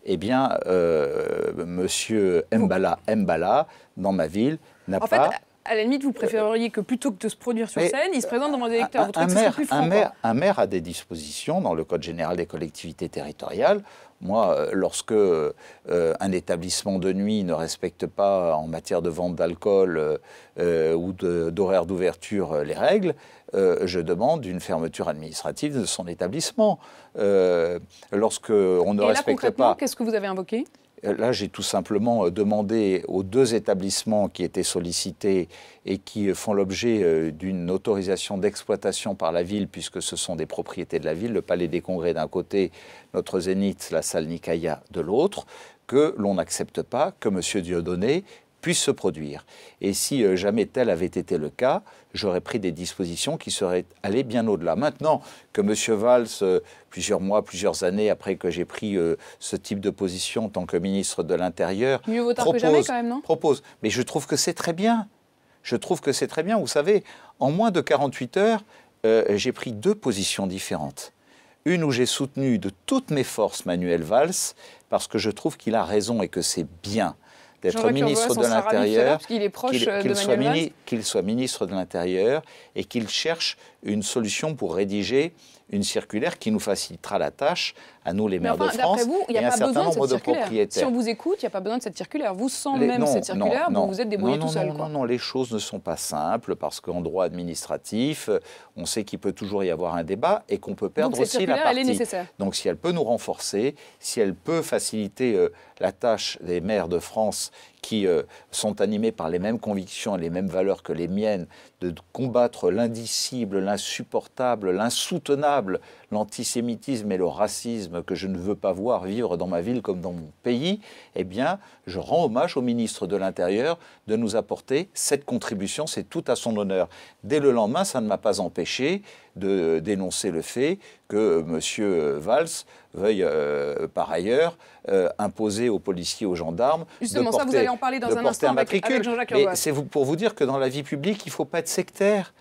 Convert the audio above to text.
eh bien, Monsieur Mbala, dans ma ville, n'a pas... En fait, à la limite, vous préféreriez que plutôt que de se produire sur scène, il se présente devant des électeurs. Vous trouvez que ce serait plus franc, un maire a des dispositions dans le Code général des collectivités territoriales. Moi, lorsque un établissement de nuit ne respecte pas en matière de vente d'alcool ou d'horaire d'ouverture les règles, je demande une fermeture administrative de son établissement. Lorsque on ne respecte pas... Qu'est-ce que vous avez invoqué ? Là, j'ai tout simplement demandé aux 2 établissements qui étaient sollicités et qui font l'objet d'une autorisation d'exploitation par la ville, puisque ce sont des propriétés de la ville, le Palais des Congrès d'un côté, notre Zénith, la salle Nicaïa de l'autre, que l'on n'accepte pas que M. Dieudonné puisse se produire. Et si jamais tel avait été le cas, j'aurais pris des dispositions qui seraient allées bien au-delà. Maintenant que M. Valls, plusieurs mois, plusieurs années après que j'ai pris ce type de position en tant que ministre de l'Intérieur, mieux vaut tard que jamais quand même, non ? Propose. Mais je trouve que c'est très bien. Je trouve que c'est très bien. Vous savez, en moins de 48 heures, j'ai pris 2 positions différentes. Une où j'ai soutenu de toutes mes forces Manuel Valls, parce que je trouve qu'il a raison et que c'est bien d'être ministre de l'Intérieur, qu'il soit ministre de l'Intérieur et qu'il cherche une solution pour rédiger une circulaire qui nous facilitera la tâche à nous, les maires de France, et un certain nombre de propriétaires. Si on vous écoute, il n'y a pas besoin de cette circulaire. Vous, sans cette circulaire, vous êtes débrouillé tout seul. Non, les choses ne sont pas simples parce qu'en droit administratif, on sait qu'il peut toujours y avoir un débat et qu'on peut perdre aussi la partie. Elle est nécessaire. Donc si elle peut nous renforcer, si elle peut faciliter la tâche des maires de France qui sont animés par les mêmes convictions et les mêmes valeurs que les miennes, de combattre l'indicible, l'insupportable, l'insoutenable, l'antisémitisme et le racisme que je ne veux pas voir vivre dans ma ville comme dans mon pays, eh bien, je rends hommage au ministre de l'Intérieur de nous apporter cette contribution, c'est tout à son honneur. Dès le lendemain, ça ne m'a pas empêché de dénoncer le fait que M. Valls veuille par ailleurs imposer aux policiers, aux gendarmes justement, ça vous allez en parler dans un instant avec Jean-Jacques Urvoas. Mais c'est pour vous dire que dans la vie publique, il ne faut pas être sectaire.